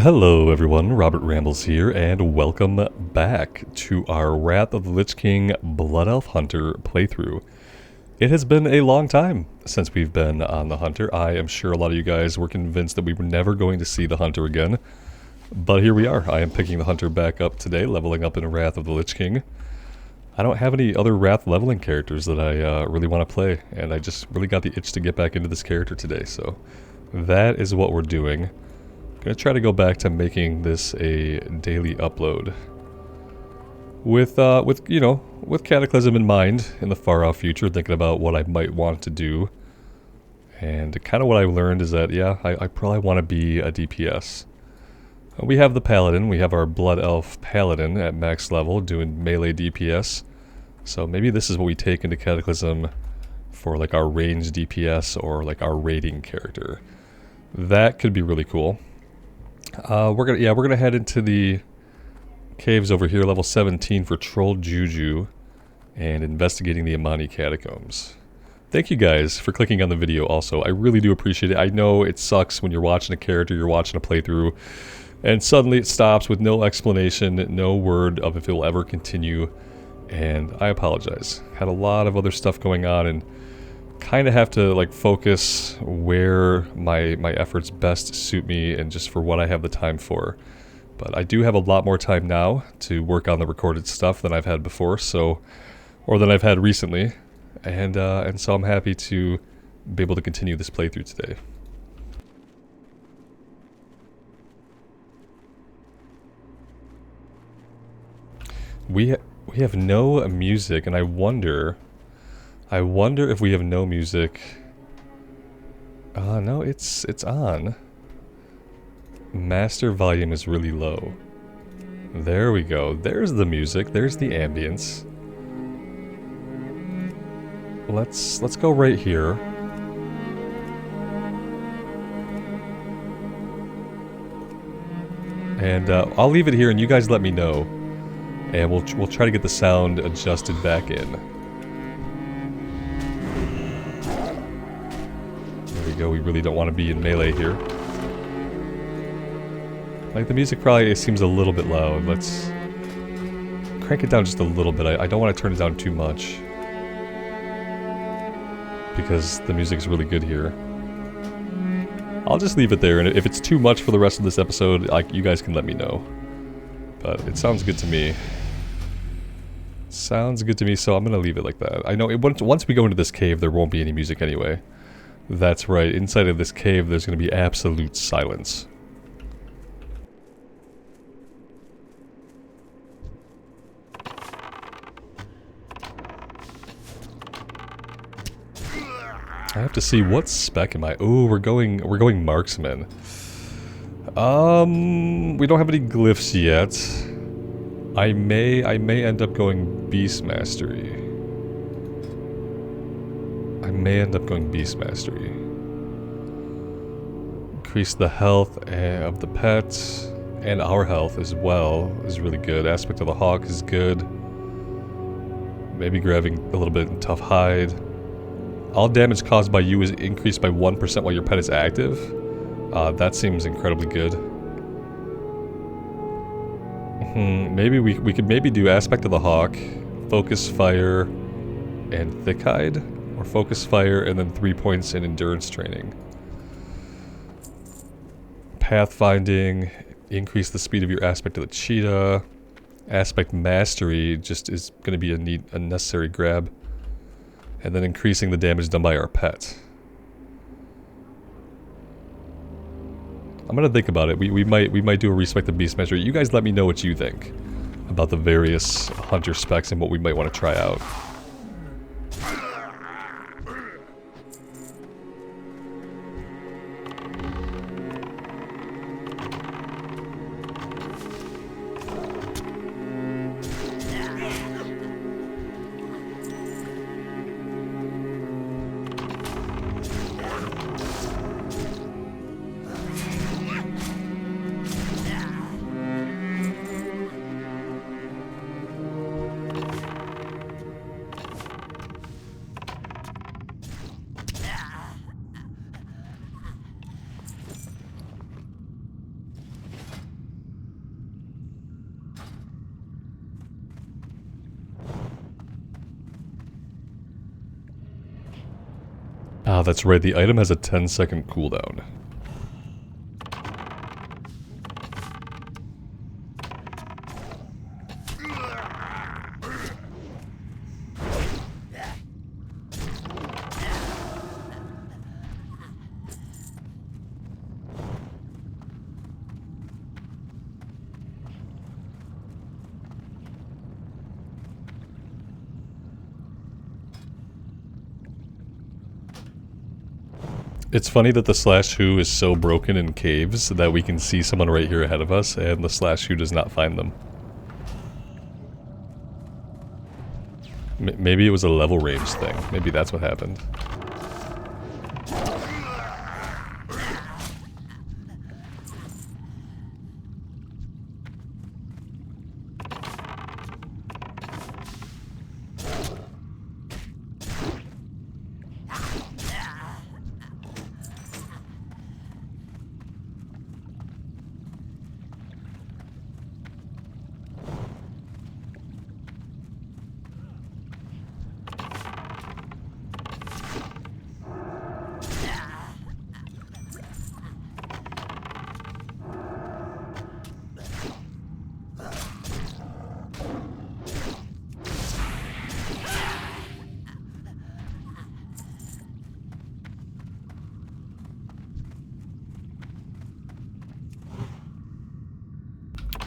Hello everyone, Robert Rambles here, and welcome back to our Wrath of the Lich King Blood Elf Hunter playthrough. It has been a long time since we've been on the Hunter. I am sure a lot of you guys were convinced that we were never going to see the Hunter again, but here we are. I am picking the Hunter back up today, leveling up in Wrath of the Lich King. I don't have any other Wrath leveling characters that I really want to play, and I just really got the itch to get back into this character today, so that is what we're doing. Gonna try to go back to making this a daily upload with Cataclysm in mind in the far off future, thinking about what I might want to do. And kind of what I learned is that I probably want to be a DPS. We have the Paladin, we have our Blood Elf Paladin at max level doing melee DPS. So maybe this is what we take into Cataclysm for like our range DPS or like our raiding character. That could be really cool. We're gonna head into the caves over here, level 17 for Troll Juju, and investigating the Amani Catacombs. Thank you guys for clicking on the video also. I really do appreciate it. I know it sucks when you're watching a character, you're watching a playthrough, and suddenly it stops with no explanation, no word of if it will ever continue, and I apologize. Had a lot of other stuff going on, and kind of have to like focus where my efforts best suit me and just for what I have the time for. But I do have a lot more time now to work on the recorded stuff than I've had before, or than I've had recently, and so I'm happy to be able to continue this playthrough today. We have no music, and I wonder if we have no music. No, it's on. Master volume is really low. There we go. There's the music. There's the ambience. Let's go right here. And I'll leave it here, and you guys let me know, and we'll try to get the sound adjusted back in. We really don't want to be in melee here. Like, the music probably seems a little bit loud. Let's crank it down just a little bit. I don't want to turn it down too much, because the music's really good here. I'll just leave it there, and if it's too much for the rest of this episode, you guys can let me know. But it sounds good to me. Sounds good to me, so I'm gonna leave it like that. I know once we go into this cave, there won't be any music anyway. That's right, inside of this cave there's going to be absolute silence. I have to see what spec am I. Ooh, we're going marksman. We don't have any glyphs yet. I may end up going beast mastery. Beast Mastery. Increase the health of the pet, and our health as well is really good. Aspect of the Hawk is good. Maybe grabbing a little bit in Tough Hide. All damage caused by you is increased by 1% while your pet is active. That seems incredibly good. Maybe we could maybe do Aspect of the Hawk, Focus Fire, and Thick Hide. Or Focus Fire and then 3 points in Endurance training. Pathfinding, increase the speed of your Aspect of the Cheetah. Aspect Mastery just is going to be a necessary grab. And then increasing the damage done by our pet. I'm going to think about it. We might do a Respect the Beast Mastery. You guys let me know what you think about the various hunter specs and what we might want to try out. Ah, that's right, the item has a 10-second cooldown. It's funny that the slash who is so broken in caves that we can see someone right here ahead of us, and the slash who does not find them. Maybe it was a level range thing. Maybe that's what happened.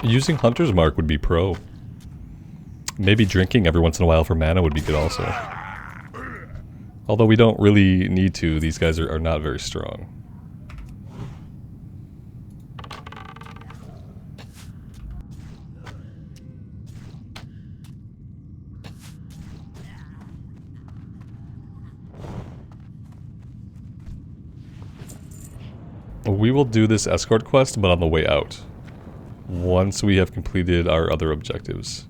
Using Hunter's Mark would be pro. Maybe drinking every once in a while for mana would be good also. Although we don't really need to, these guys are not very strong. We will do this escort quest, but on the way out. Once we have completed our other objectives.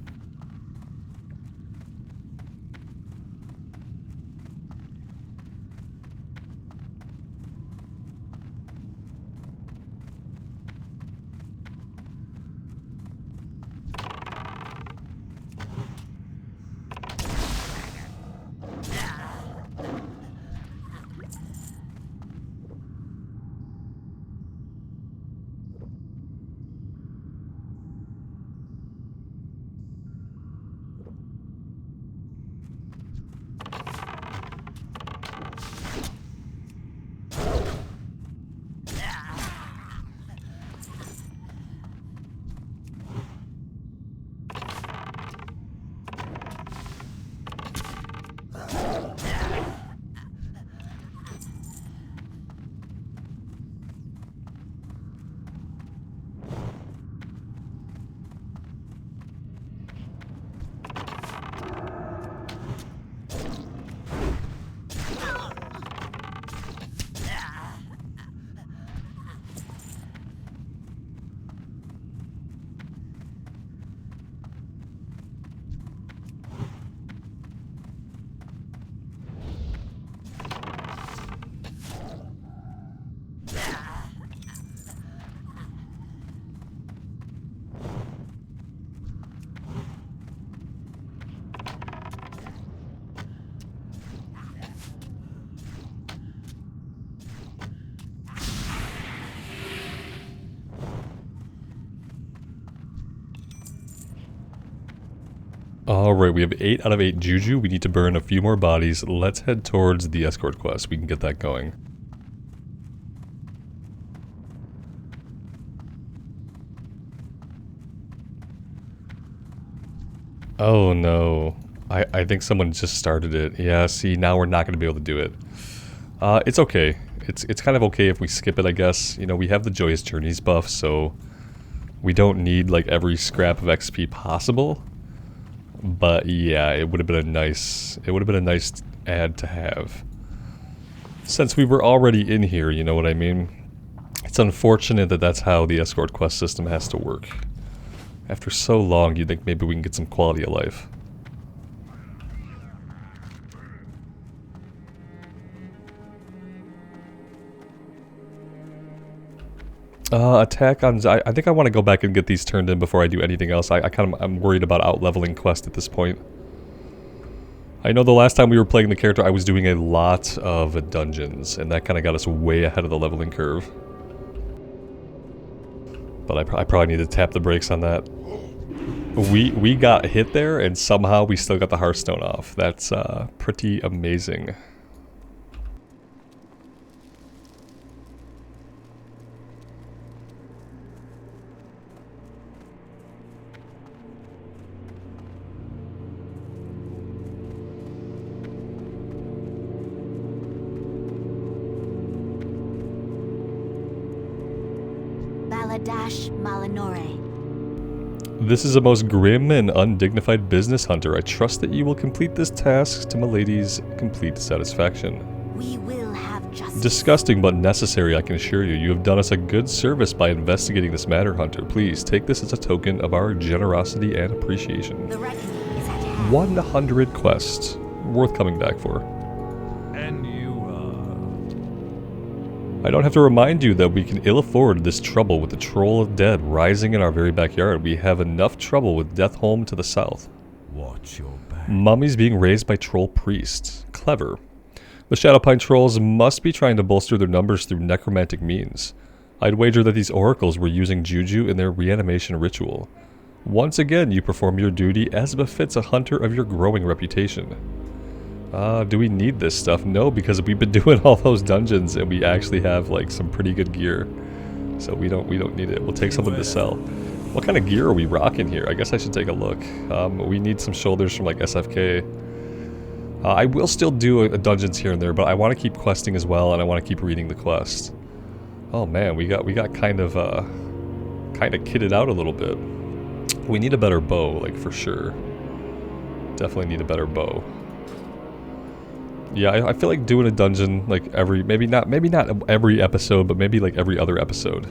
Alright, we have 8 out of 8 Juju. We need to burn a few more bodies. Let's head towards the escort quest. We can get that going. Oh no. I think someone just started it. Yeah, see, now we're not going to be able to do it. It's okay. It's kind of okay if we skip it, I guess. You know, we have the Joyous Journeys buff, so we don't need like every scrap of XP possible. But yeah, it would have been a nice add to have. Since we were already in here, you know what I mean? It's unfortunate that that's how the escort quest system has to work. After so long, you'd think maybe we can get some quality of life. Attack on... I think I want to go back and get these turned in before I do anything else. I'm worried about out-leveling quest at this point. I know the last time we were playing the character, I was doing a lot of dungeons, and that kind of got us way ahead of the leveling curve. But I probably need to tap the brakes on that. We got hit there, and somehow we still got the Hearthstone off. That's pretty amazing. This is a most grim and undignified business, Hunter. I trust that you will complete this task to Milady's complete satisfaction. We will have justice. Disgusting but necessary, I can assure you. You have done us a good service by investigating this matter, Hunter. Please take this as a token of our generosity and appreciation. The reckoning is at hand. 100 quests. Worth coming back for. And you, I don't have to remind you that we can ill afford this trouble with the Troll of Dead rising in our very backyard. We have enough trouble with Deathholm to the south. watch your back. Mummies being raised by troll priests. Clever. The Shadowpine trolls must be trying to bolster their numbers through necromantic means. I'd wager that these oracles were using juju in their reanimation ritual. Once again, you perform your duty as befits a hunter of your growing reputation. Do we need this stuff? No, because we've been doing all those dungeons and we actually have like some pretty good gear. So we don't need it. We'll take something to sell. What kind of gear are we rocking here? I guess I should take a look. We need some shoulders from like SFK. I will still do a dungeons here and there, but I want to keep questing as well, and I want to keep reading the quest. Oh man, we got kind of kitted out a little bit. We need a better bow, like for sure. Definitely need a better bow. Yeah, I feel like doing a dungeon like maybe not every episode, but maybe like every other episode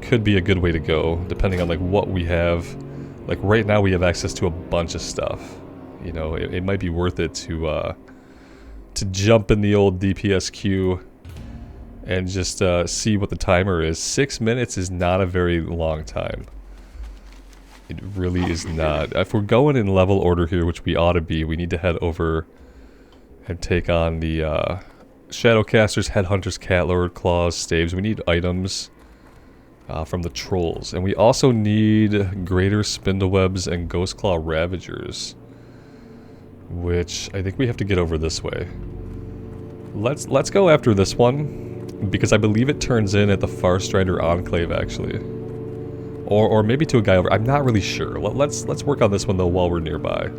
could be a good way to go, depending on like what we have. Like right now we have access to a bunch of stuff. You know, it might be worth it to jump in the old DPS queue and just see what the timer is. 6 minutes is not a very long time. It really is not. If we're going in level order here, which we ought to be, we need to head over and take on the Shadowcasters, Headhunters, Catlord, Claws, Staves. We need items from the Trolls. And we also need Greater Spindlewebs and Ghostclaw Ravagers, which I think we have to get over this way. Let's go after this one, because I believe it turns in at the Farstrider Enclave, actually. Or maybe to a guy over. I'm not really sure. Let's work on this one, though, while we're nearby.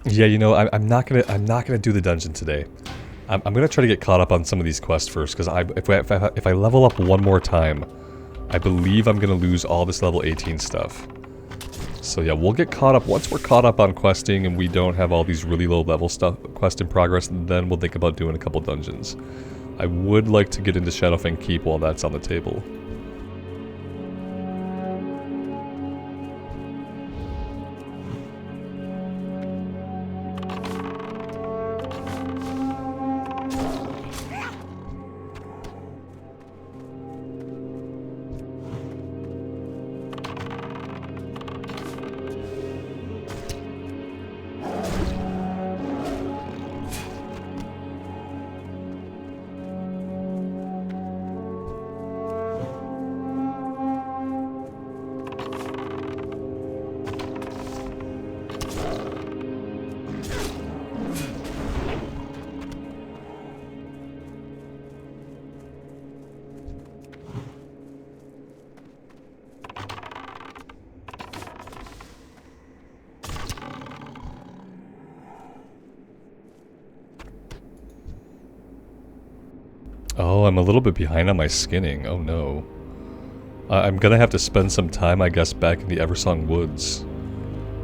Yeah, you know, I'm not gonna do the dungeon today. I'm gonna try to get caught up on some of these quests first, because if I level up one more time, I believe I'm gonna lose all this level 18 stuff. So yeah, we'll get caught up. Once we're caught up on questing and we don't have all these really low level stuff quest in progress, then we'll think about doing a couple dungeons. I would like to get into Shadowfang Keep while that's on the table. I'm a little bit behind on my skinning. Oh no. I'm gonna have to spend some time, I guess, back in the Eversong Woods.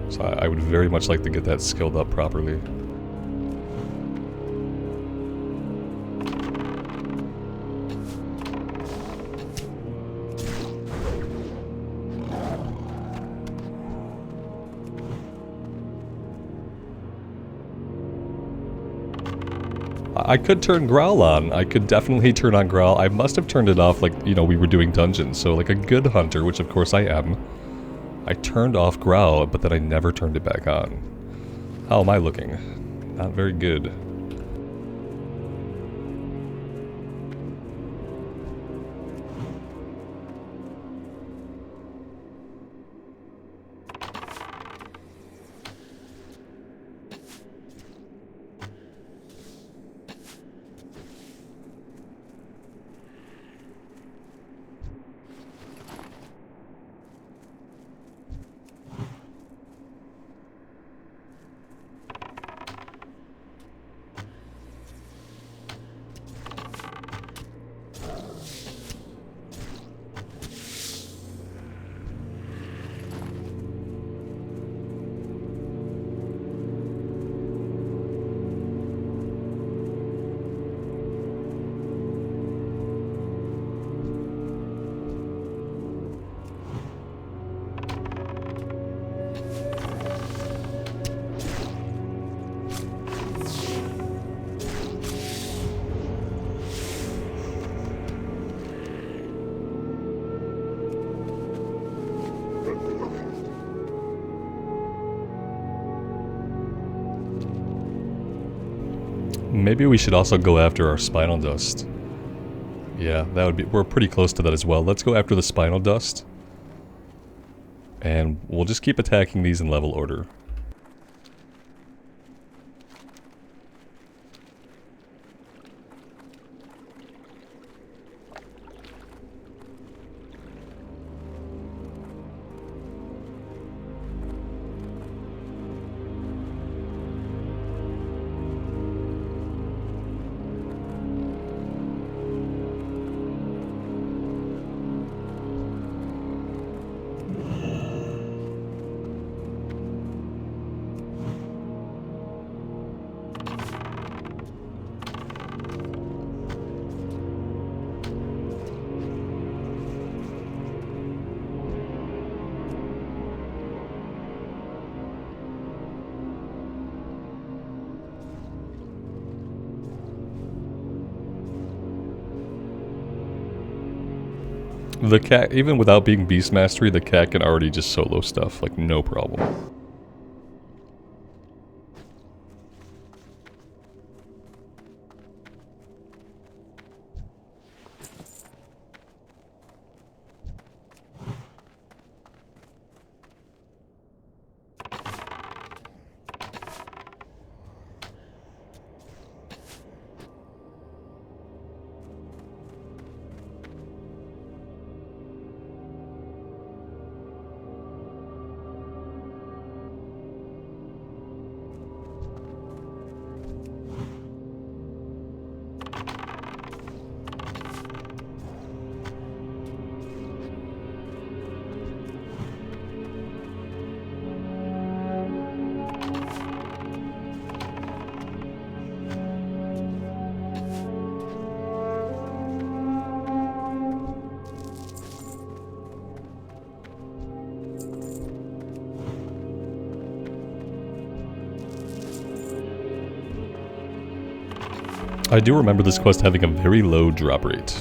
So I would very much like to get that skilled up properly. I could turn Growl on. I could definitely turn on Growl. I must have turned it off like, you know, we were doing dungeons. So like a good hunter, which of course I am, I turned off Growl, but then I never turned it back on. How am I looking? Not very good. Maybe we should also go after our spinal dust. Yeah, that would be... We're pretty close to that as well. Let's go after the spinal dust. And we'll just keep attacking these in level order. The cat, even without being Beast Mastery, the cat can already just solo stuff, like no problem. I do remember this quest having a very low drop rate.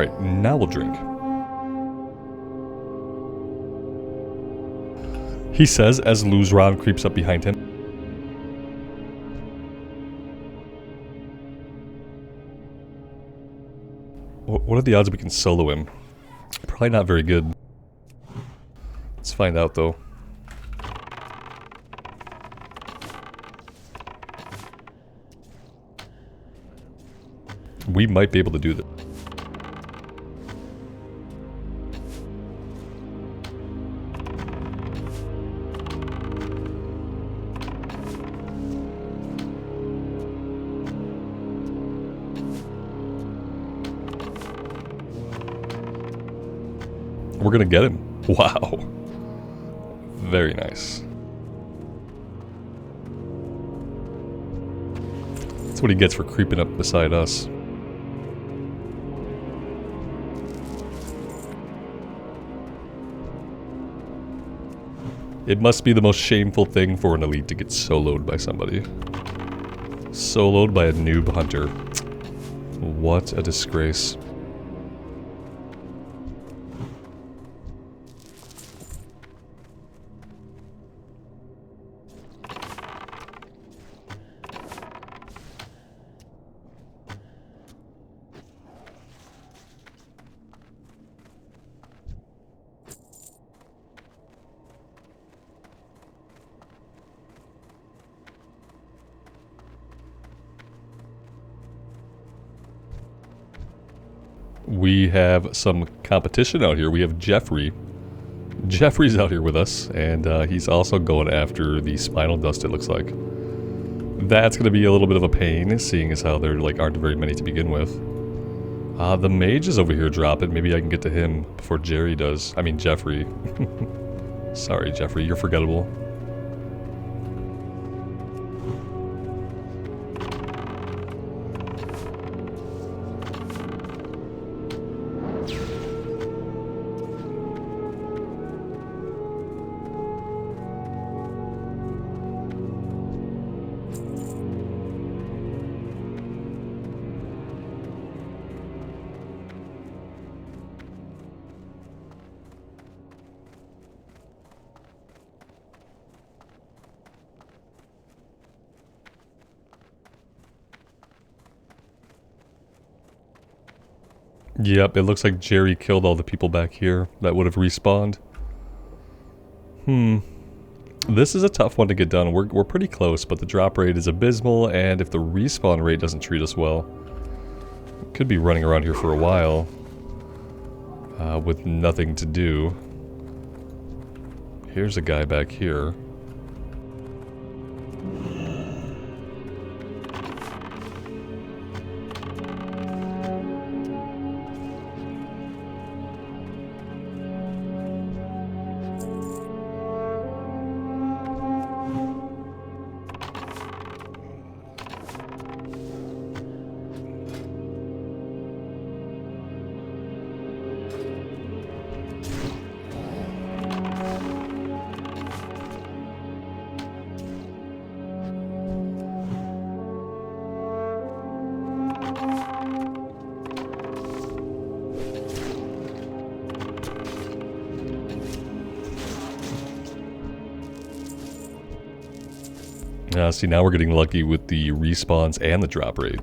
Alright, now we'll drink. He says as Luzran creeps up behind him. What are the odds we can solo him? Probably not very good. Let's find out though. We might be able to do this. We're gonna get him. Wow. Very nice. That's what he gets for creeping up beside us. It must be the most shameful thing for an elite to get soloed by somebody. Soloed by a noob hunter. What a disgrace. We have some competition out here. We have Jeffrey. Jeffrey's out here with us, and he's also going after the spinal dust, it looks like. That's going to be a little bit of a pain, seeing as how there aren't very many to begin with. The mage is over here dropping. Maybe I can get to him before Jerry does. I mean, Jeffrey. Sorry, Jeffrey, you're forgettable. Yep, it looks like Jerry killed all the people back here that would have respawned. This is a tough one to get done. We're pretty close, but the drop rate is abysmal, and if the respawn rate doesn't treat us well, we could be running around here for a while with nothing to do. Here's a guy back here. See, now we're getting lucky with the respawns and the drop rate.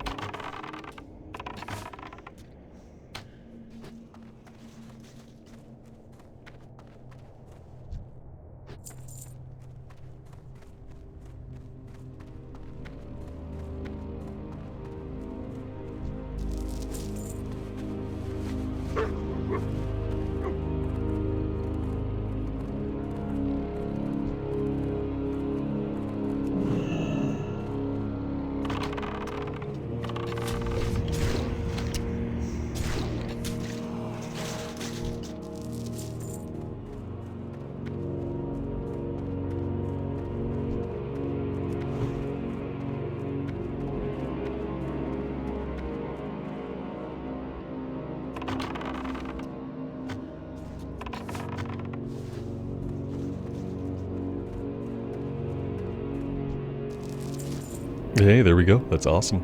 Hey, there we go. That's awesome.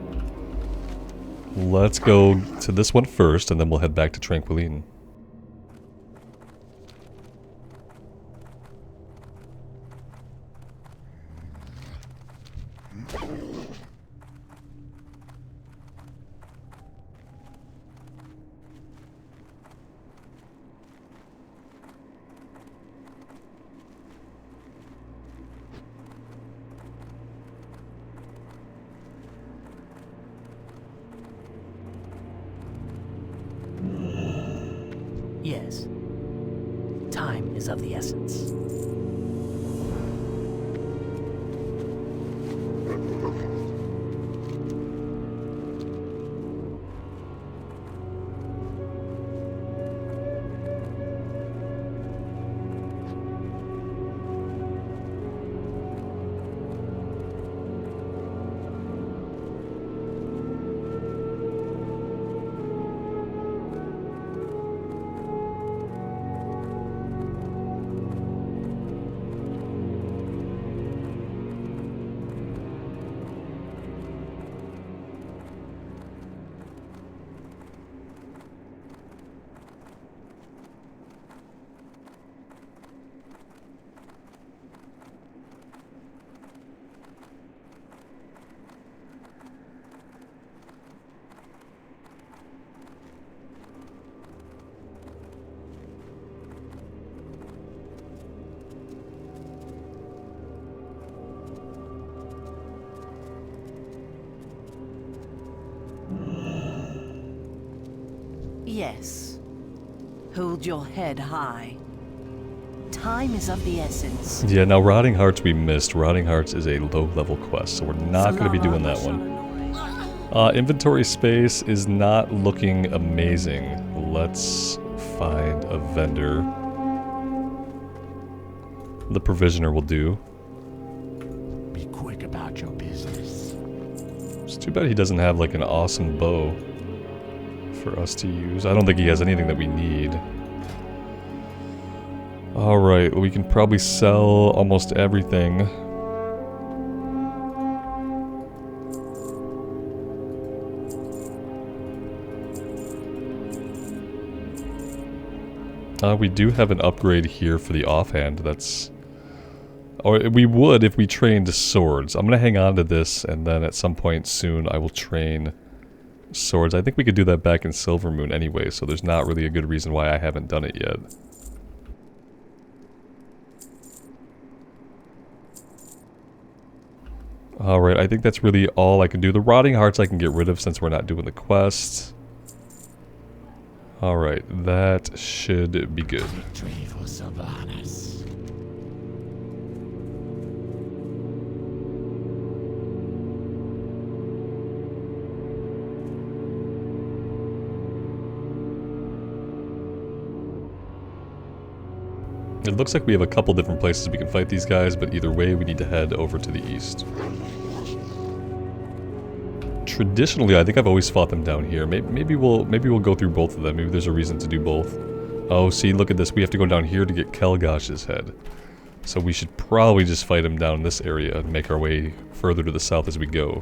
let's go to this one first, and then we'll head back to Tranquiline. Yes. Time is of the essence. Yes. Hold your head high. Time is of the essence. Yeah, now Rotting Hearts we missed. Rotting Hearts is a low-level quest, so we're not going to be doing that one. Inventory space is not looking amazing. Let's find a vendor. The provisioner will do. Be quick about your business. It's too bad he doesn't have like an awesome bow for us to use. I don't think he has anything that we need. Alright, we can probably sell almost everything. We do have an upgrade here for the offhand. That's... Or we would if we trained swords. I'm gonna hang on to this, and then at some point soon I will train swords. I think we could do that back in Silvermoon anyway, so there's not really a good reason why I haven't done it yet. Alright, I think that's really all I can do. The Rotting Hearts I can get rid of since we're not doing the quest. Alright, that should be good. Victory for Sylvanas. It looks like we have a couple different places we can fight these guys, but either way we need to head over to the east. Traditionally, I think I've always fought them down here. Maybe we'll go through both of them. Maybe there's a reason to do both. Oh, see, look at this. We have to go down here to get Kelgosh's head. So we should probably just fight him down this area and make our way further to the south as we go.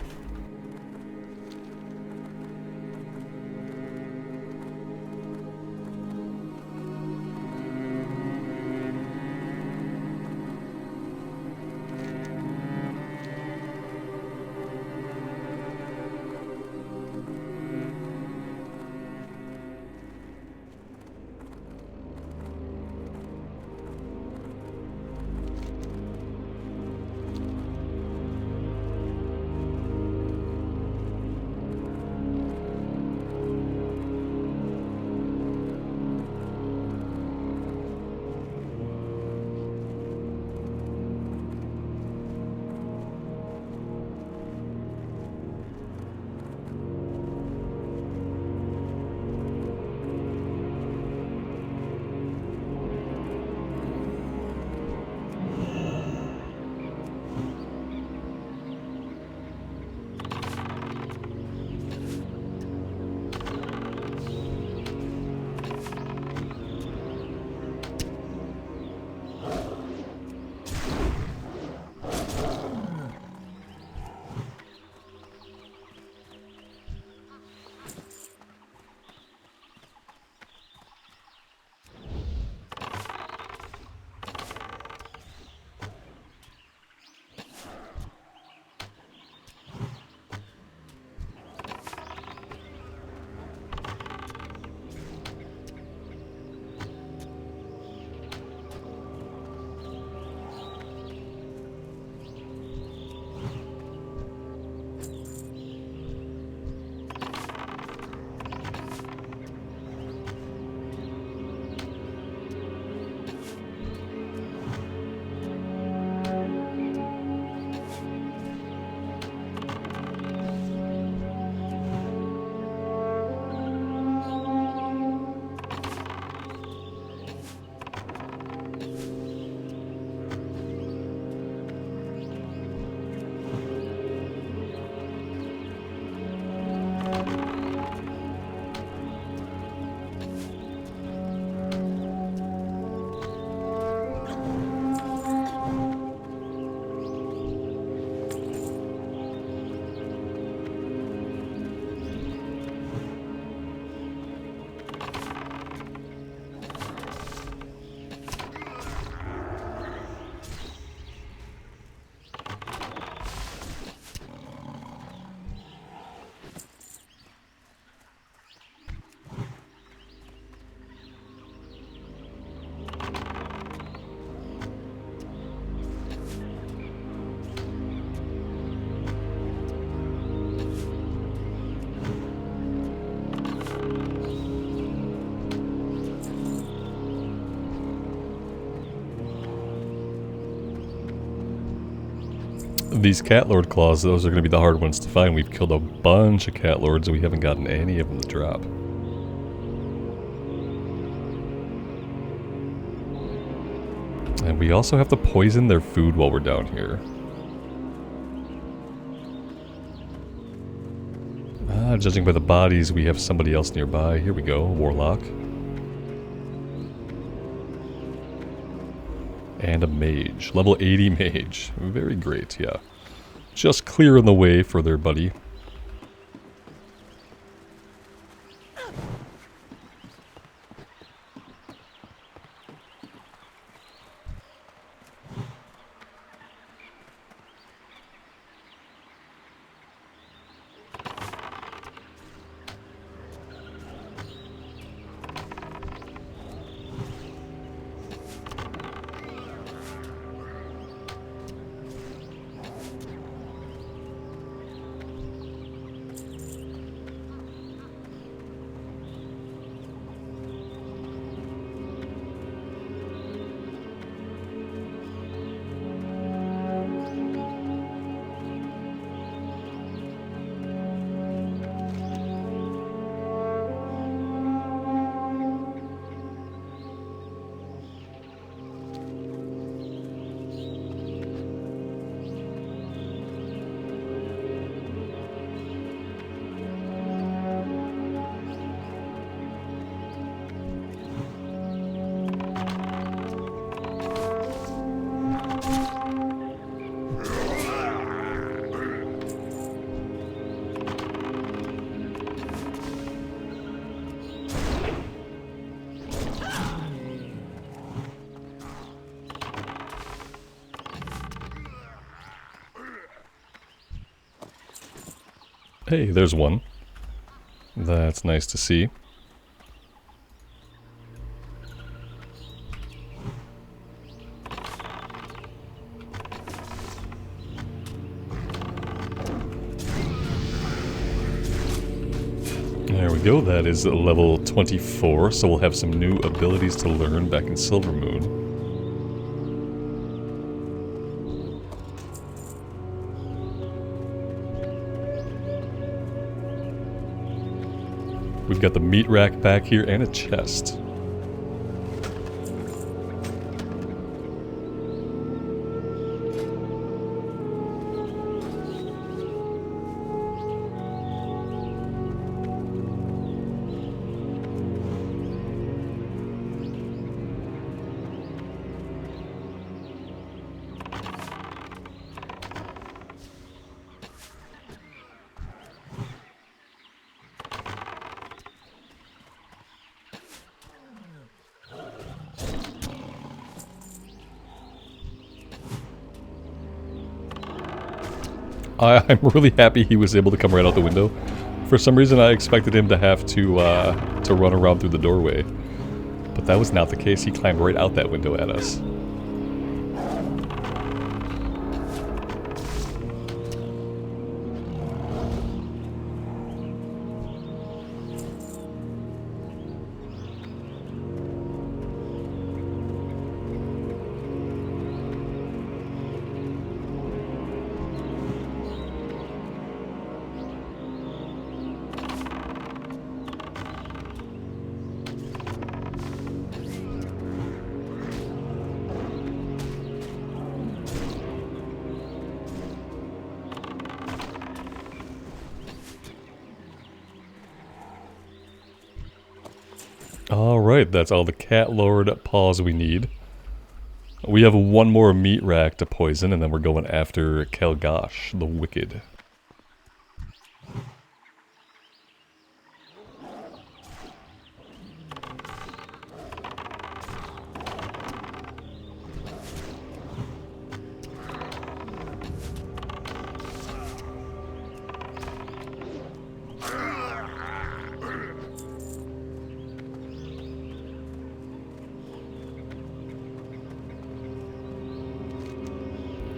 These cat lord claws, those are going to be the hard ones to find. We've killed a bunch of cat lords and we haven't gotten any of them to drop. And we also have to poison their food while we're down here. Judging by the bodies, we have somebody else nearby. Here we go, Warlock. And a mage. Level 80 mage. Very great, yeah. Just clearing the way for their buddy. Hey, there's one. That's nice to see. There we go, that is level 24, so we'll have some new abilities to learn back in Silvermoon. We've got the meat rack back here and a chest. I'm really happy he was able to come right out the window. For some reason I expected him to have to run around through the doorway. But that was not the case, he climbed right out that window at us. Alright, that's all the cat lord paws we need. We have one more meat rack to poison, and then we're going after Kelgosh, the Wicked.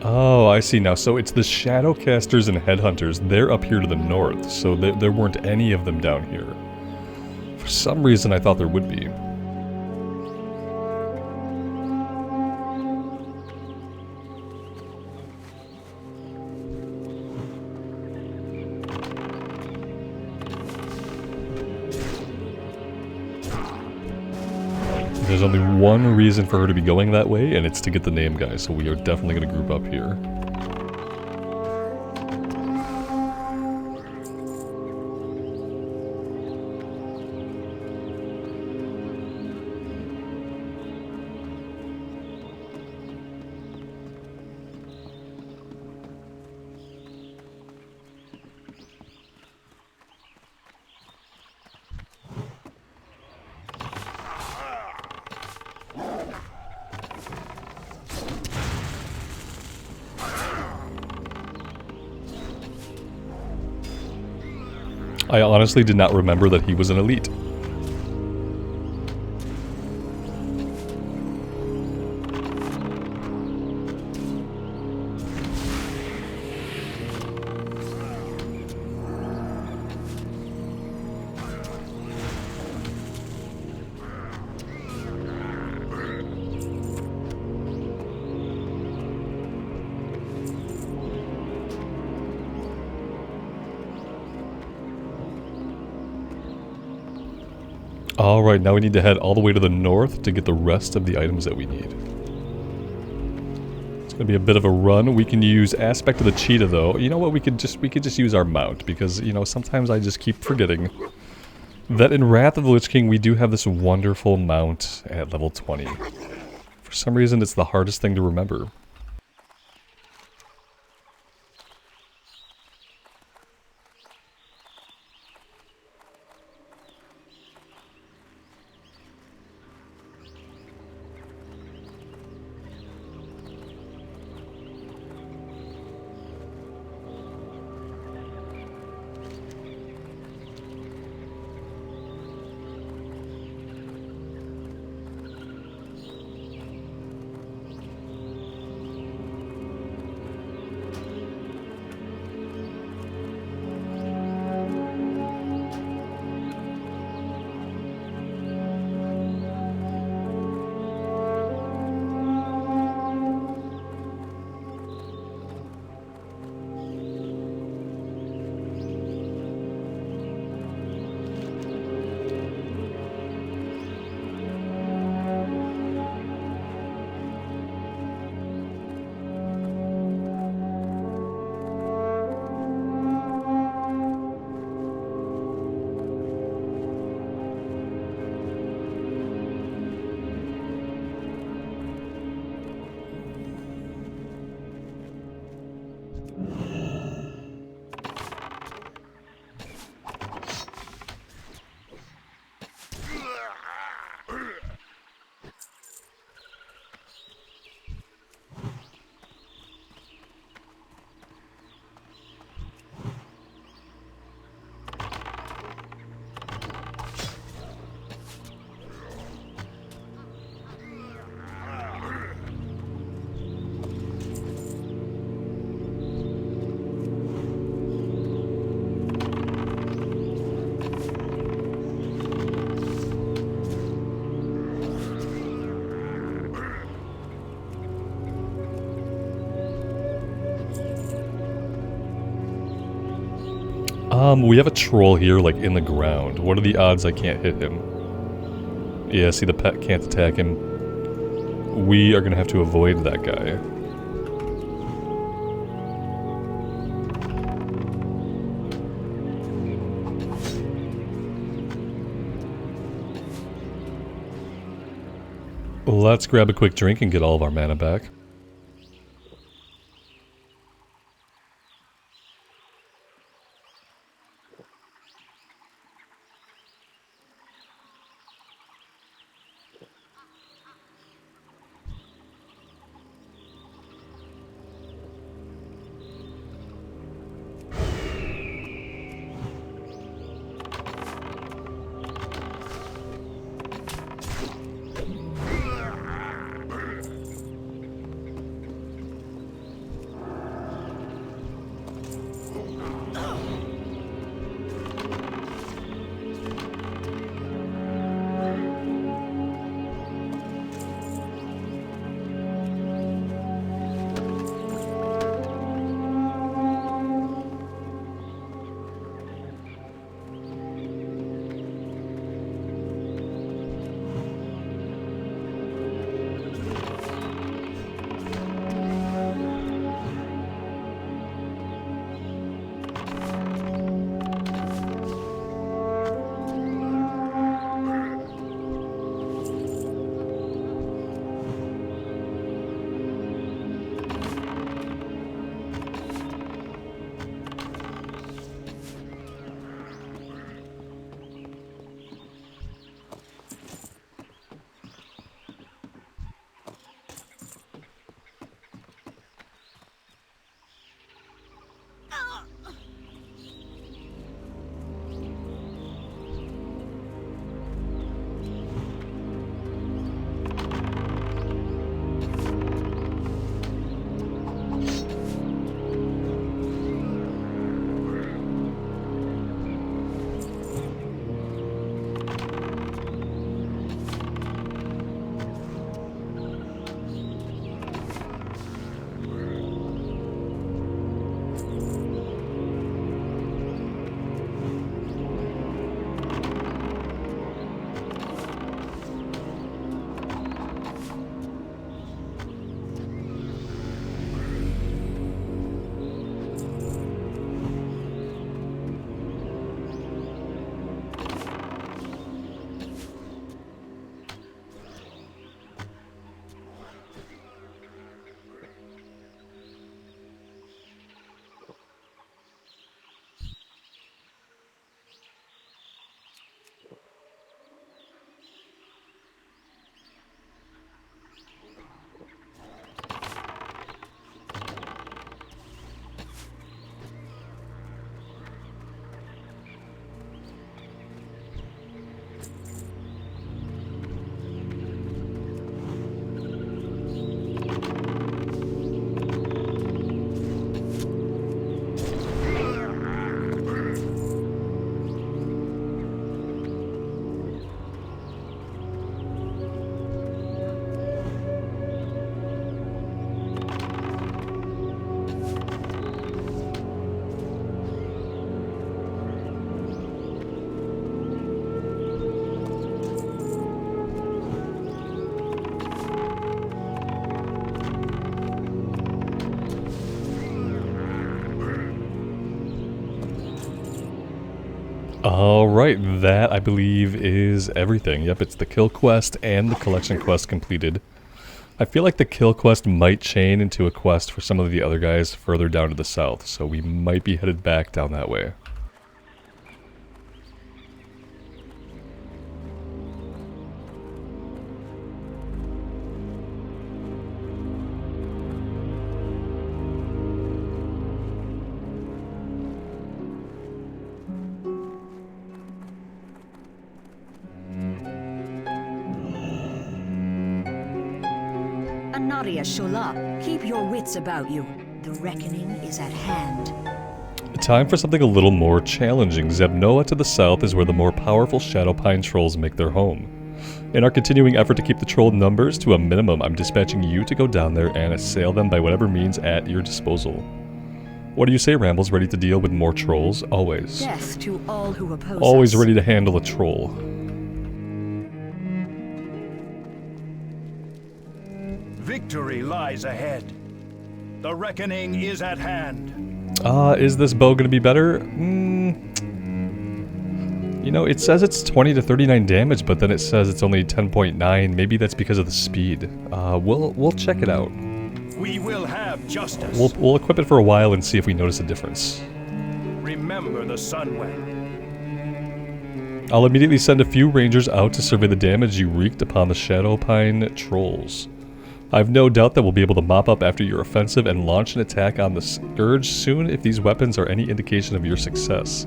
Oh, I see now. So it's the Shadowcasters and Headhunters. They're up here to the north, so there weren't any of them down here. For some reason, I thought there would be. There's only one reason for her to be going that way, and it's to get the name guy, so we are definitely going to group up here. I honestly did not remember that he was an elite. Alright, now we need to head all the way to the north to get the rest of the items that we need. It's gonna be a bit of a run. We can use Aspect of the Cheetah though. You know what, we could just use our mount, because, you know, sometimes I just keep forgetting that in Wrath of the Lich King we do have this wonderful mount at level 20. For some reason it's the hardest thing to remember. We have a troll here, like, in the ground. What are the odds I can't hit him? Yeah, see, the pet can't attack him. We are gonna have to avoid that guy. Let's grab a quick drink and get all of our mana back. Alright, that I believe is everything. Yep, it's the kill quest and the collection quest completed. I feel like the kill quest might chain into a quest for some of the other guys further down to the south, so we might be headed back down that way. Anaria Shola, keep your wits about you. The reckoning is at hand. Time for something a little more challenging. Zeb'Nowa to the south is where the more powerful Shadowpine trolls make their home. In our continuing effort to keep the troll numbers to a minimum, I'm dispatching you to go down there and assail them by whatever means at your disposal. What do you say, Rambles? Ready to deal with more trolls? Always. Death to all who oppose Always us. ready to handle a troll. Victory lies ahead. The reckoning is at hand. Is this bow gonna be better? You know, it says it's 20 to 39 damage, but then it says it's only 10.9. Maybe that's because of the speed. We'll check it out. We will have justice. We'll equip it for a while and see if we notice a difference. Remember the Sunway. I'll immediately send a few rangers out to survey the damage you wreaked upon the Shadowpine trolls. I've no doubt that we'll be able to mop up after your offensive and launch an attack on the Scourge soon if these weapons are any indication of your success.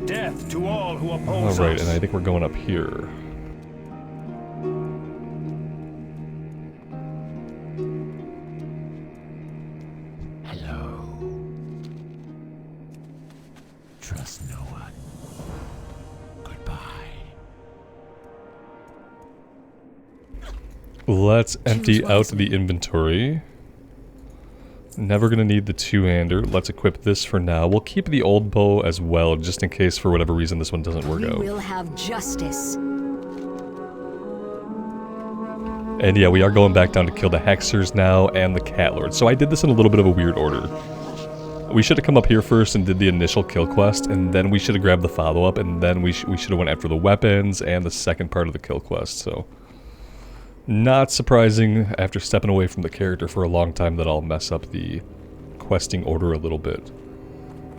Death to all who oppose Alright, us. and I think we're going up here. Hello. Trust no one. Goodbye. Let's empty out the inventory. Never gonna need the two-hander. Let's equip this for now. We'll keep the old bow as well, just in case for whatever reason this one doesn't work We out. will have justice. And yeah, we are going back down to kill the Hexers now and the Cat Lord. So I did this in a little bit of a weird order. We should have come up here first and did the initial kill quest, and then we should have grabbed the follow-up, and then we should have went after the weapons and the second part of the kill quest, so... Not surprising, after stepping away from the character for a long time, that I'll mess up the questing order a little bit.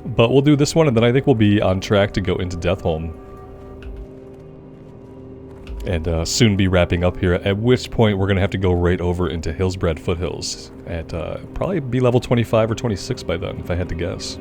But we'll do this one, and then I think we'll be on track to go into Deathholm. And soon be wrapping up here, at which point we're going to have to go right over into Hillsbrad Foothills. At probably be level 25 or 26 by then, if I had to guess.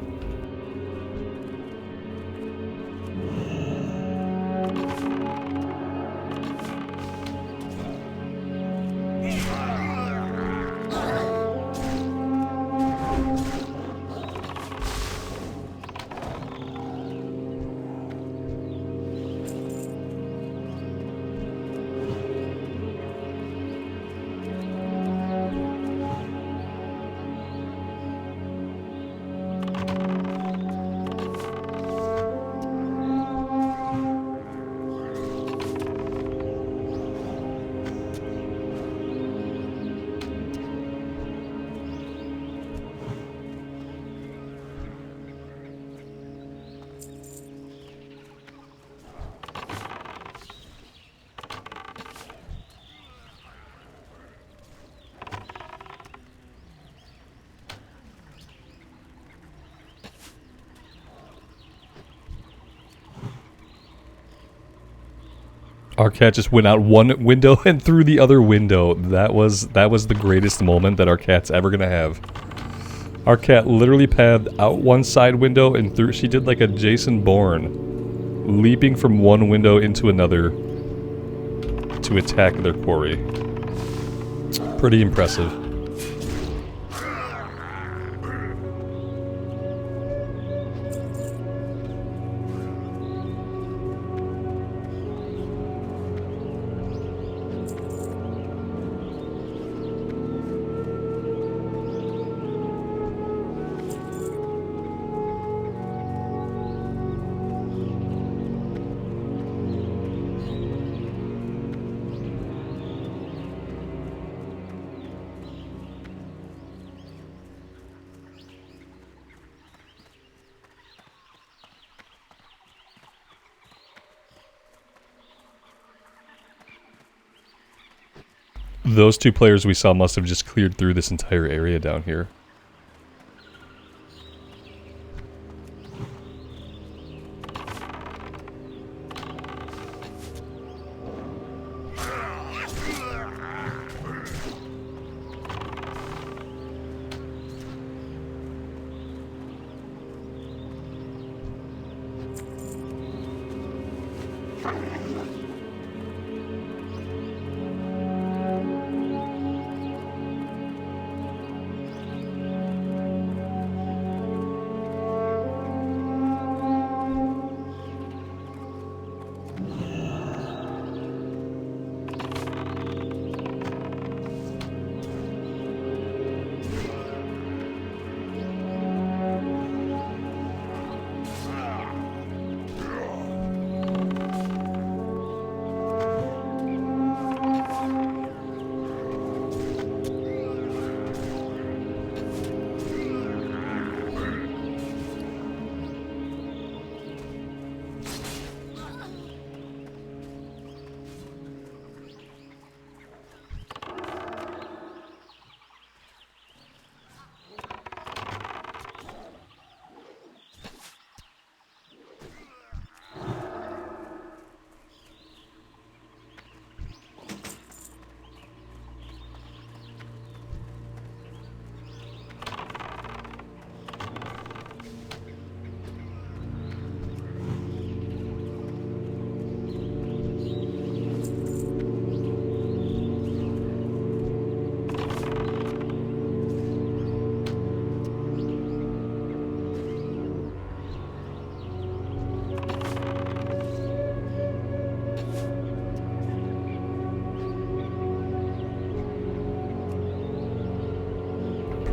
Our cat just went out one window and through the other window. That was the greatest moment that our cat's ever gonna have. Our cat literally padded out one side window and through. She did like a Jason Bourne, leaping from one window into another to attack their quarry. Pretty impressive. Those two players we saw must have just cleared through this entire area down here.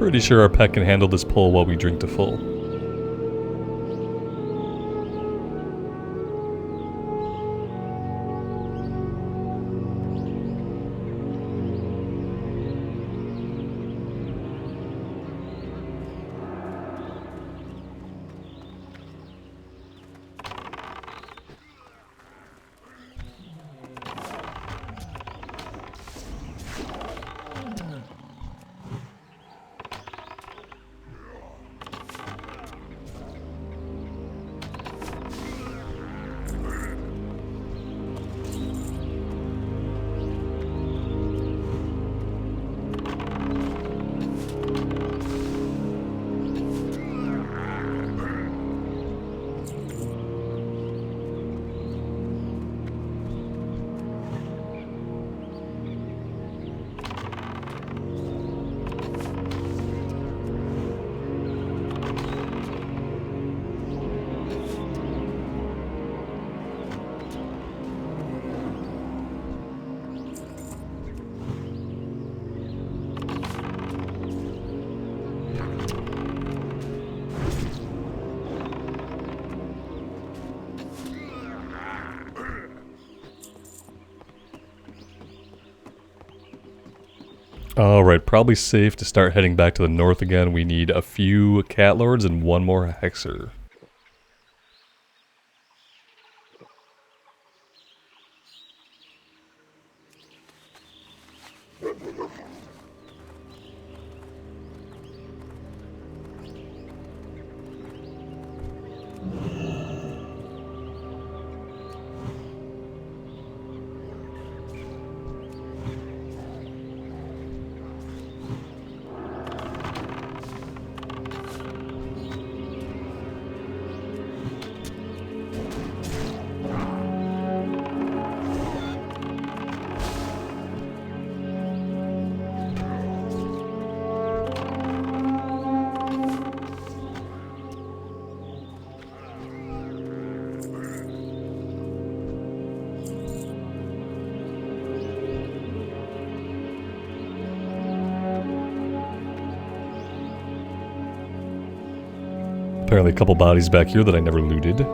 Pretty sure our pet can handle this pull while we drink to full. Alright, probably safe to start heading back to the north again. We need a few cat lords and one more hexer. Apparently a couple bodies back here that I never looted.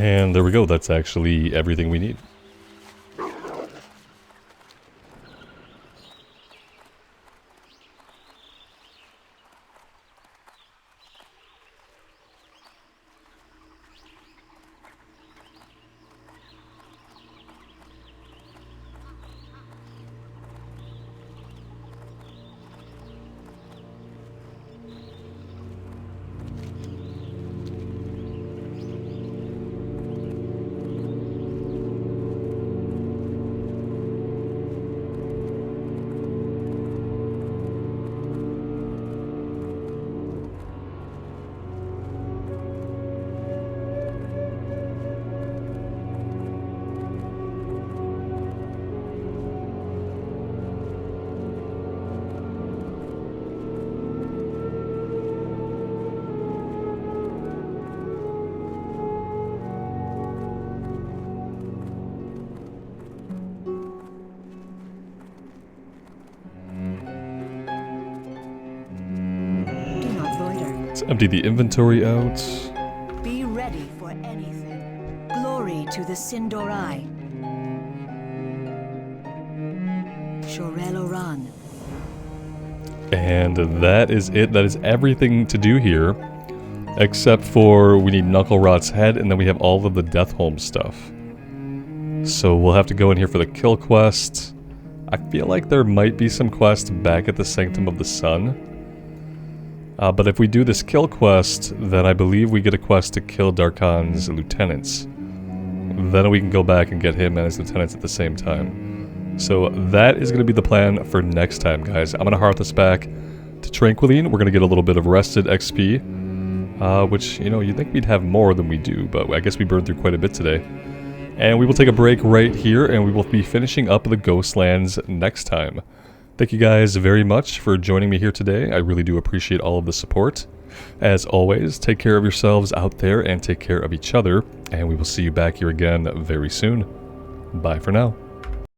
And there we go. That's actually everything we need. Do not loiter. Let's empty the inventory out. Be ready for anything. Glory to the Sindorai. Shorel Oran. And that is it. That is everything to do here. Except for we need Knucklerot's head, and then we have all of the Deathholm stuff. So we'll have to go in here for the kill quest. I feel like there might be some quests back at the Sanctum of the Sun. But if we do this kill quest, then I believe we get a quest to kill Darkon's lieutenants. Then we can go back and get him and his lieutenants at the same time. So that is going to be the plan for next time, guys. I'm going to hearth us back to Tranquiline. We're going to get a little bit of rested XP, which, you know, you'd think we'd have more than we do, but I guess we burned through quite a bit today. And we will take a break right here, and we will be finishing up the Ghostlands next time. Thank you guys very much for joining me here today. I really do appreciate all of the support. As always, take care of yourselves out there and take care of each other, and we will see you back here again very soon. Bye for now.